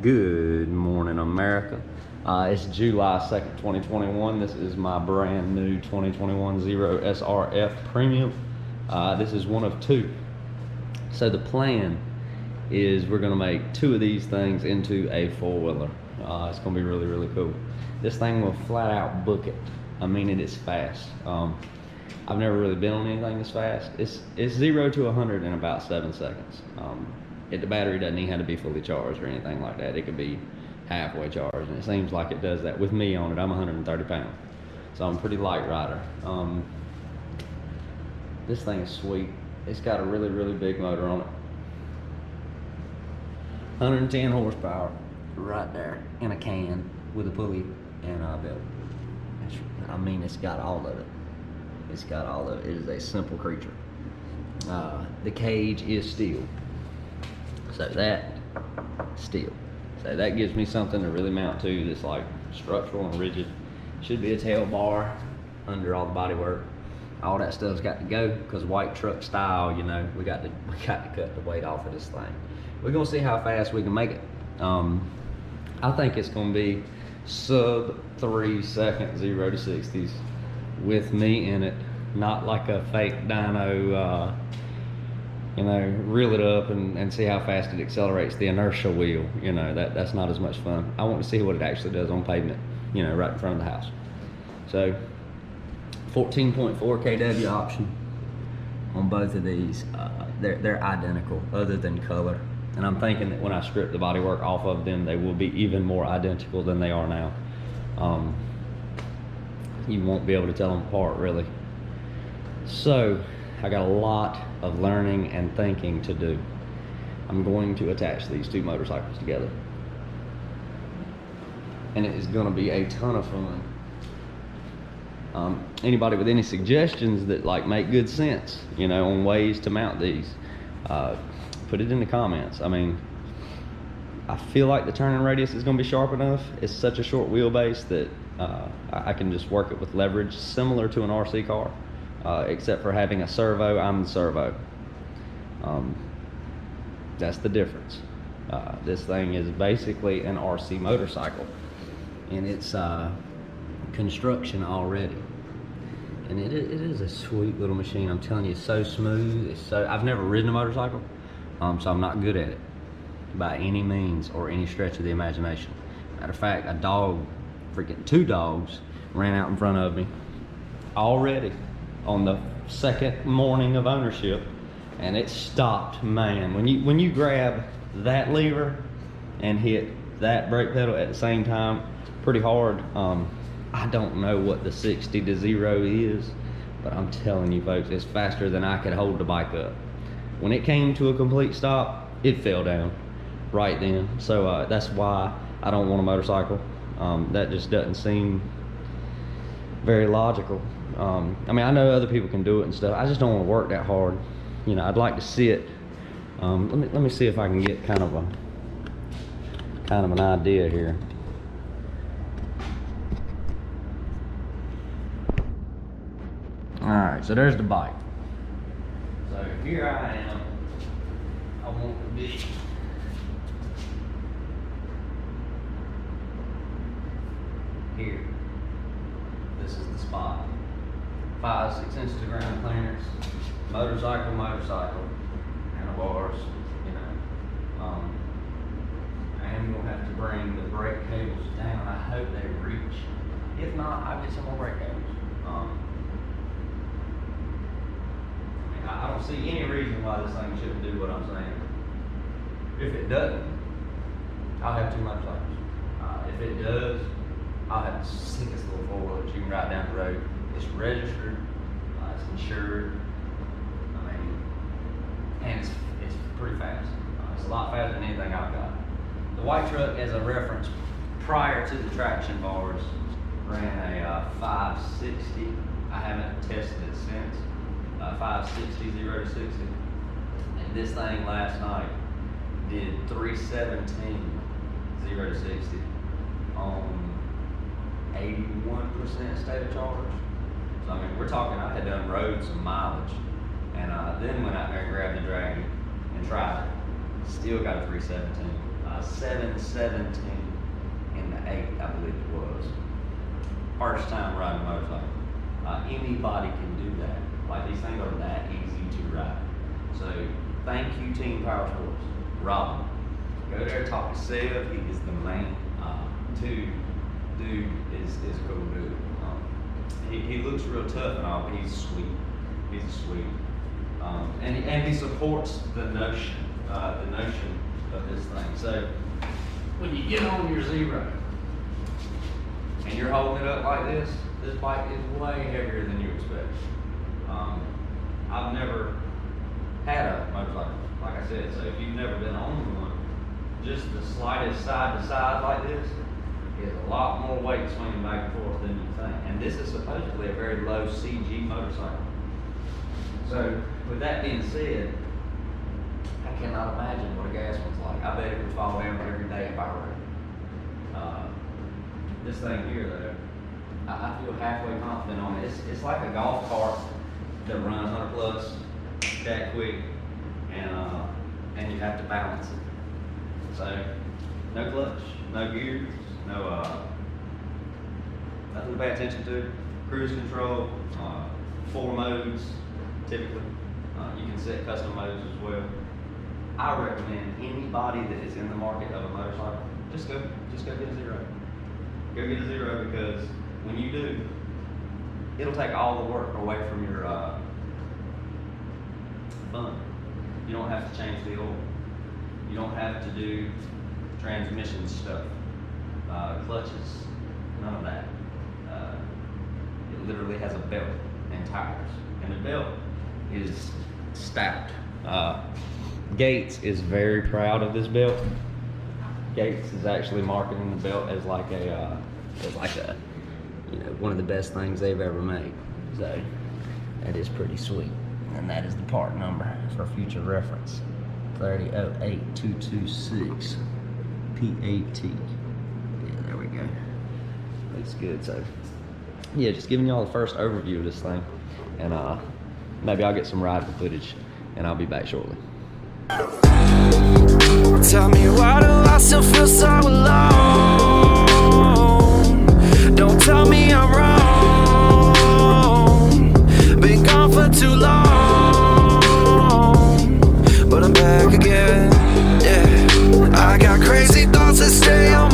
Good morning, America. It's July 2nd, 2021. This is my brand new 2021 Zero SRF Premium. This is one of two. So the plan is we're gonna make two of these things into a four-wheeler. It's gonna be really, really cool. This thing will flat out book it. I mean, it is fast. I've never really been on anything this fast. It's 0 to 100 in about 7 seconds. The battery doesn't even have to be fully charged or anything like that. It could be halfway charged, and it seems like it does that with me on it. I'm 130 pounds, so I'm a pretty light rider. This thing is sweet. It's got a really, really big motor on it. 110 horsepower right there in a can with a pulley and a belt. I mean, it's got all of it. It's got all of it. It is a simple creature. The cage is steel. So that gives me something to really mount to that's like structural and rigid. Should be a tail bar under all the body work. All that stuff's got to go because white truck style, you know, we got to cut the weight off of this thing. We're gonna see how fast we can make it. I think it's gonna be sub 3 second 0 to 60s with me in it, not like a fake dyno. You know, reel it up and see how fast it accelerates the inertia wheel. You know, that's not as much fun. I want to see what it actually does on pavement, you know, right in front of the house. So 14.4 kW option on both of these. They're identical other than color, and I'm thinking that when I strip the bodywork off of them, they will be even more identical than they are now. You won't be able to tell them apart, really. So I got a lot of learning and thinking to do. I'm going to attach these two motorcycles together, and it is going to be a ton of fun. Anybody with any suggestions that like make good sense, you know, on ways to mount these, put it in the comments. I mean, I feel like the turning radius is going to be sharp enough. It's such a short wheelbase that I can just work it with leverage similar to an RC car. Except for having a servo, I'm the servo. That's the difference. This thing is basically an RC motorcycle in its construction already. And it is a sweet little machine. I'm telling you, it's so smooth. I've never ridden a motorcycle, so I'm not good at it by any means or any stretch of the imagination. Matter of fact, two dogs ran out in front of me already on the second morning of ownership, and it stopped. Man, when you grab that lever and hit that brake pedal at the same time pretty hard, I don't know what the 60 to 0 is, but I'm telling you folks, it's faster than I could hold the bike up. When it came to a complete stop, it fell down right then. So that's why I don't want a motorcycle. That just doesn't seem very logical. I mean, I know other people can do it and stuff. I just don't want to work that hard. You know, I'd like to see it. Let me see if I can get kind of an idea here. All right, so there's the bike. So here I am. I want to be here. This is the spot. 5-6 Instagram cleaners, motorcycle, handlebars, you know. I am gonna have to bring the brake cables down. I hope they reach. If not, I'll get some more brake cables. I don't see any reason why this thing shouldn't do what I'm saying. If it doesn't, I'll have two motorcycles. If it does, I'll have the sickest little four-wheeler that you can ride down the road. It's registered, it's insured, I mean, and it's pretty fast. It's a lot faster than anything I've got. The white truck, as a reference, prior to the traction bars, ran a 560. I haven't tested it since. 560 0 to 60. And this thing last night did 317 0 to 60 on 81% state of charge. So I mean, we're talking, I had done road some mileage, and then went out there and grabbed the Dragon and tried it. Still got a 317. a 717 in the 8th, I believe it was. First time riding a motorcycle. Anybody can do that. Like, these things are that easy to ride. So thank you, Team Power Sports. Robin, go there, talk to Sev. He is the main dude is cool dude. He looks real tough and all, but he's sweet. He's sweet. And he supports the notion of this thing. So when you get on your zero and you're holding it up like this bike is way heavier than you expect. I've never had a motorcycle, like I said, so if you've never been on one, just the slightest side to side like this is a lot more weight swinging back and forth than you think. And this is supposedly a very low CG motorcycle. So with that being said, I cannot imagine what a gas one's like. I bet it would fall down every day if I rode it. This thing here though, I feel halfway confident on it. It's like a golf cart that runs 100 plus that quick, and you have to balance it. So no clutch, no gears, no nothing to pay attention to. Cruise control, 4 modes typically. You can set custom modes as well. I recommend anybody that is in the market of a motorcycle, just go get a zero. Go get a zero, because when you do, it'll take all the work away from your fun. You don't have to change the oil. You don't have to do transmission stuff, clutches, none of that. It literally has a belt and tires, and the belt is stout. Gates is very proud of this belt. Gates is actually marketing the belt as like a one of the best things they've ever made. So that is pretty sweet, and that is the part number for future reference: 3008226 PAT. Yeah, there we go. Looks good. So yeah, just giving y'all the first overview of this thing, and maybe I'll get some riding footage, and I'll be back shortly. Tell me, why do I still feel so alone? Don't tell me I'm wrong. Been gone for too long, but I'm back again. Yeah, I got crazy thoughts that stay on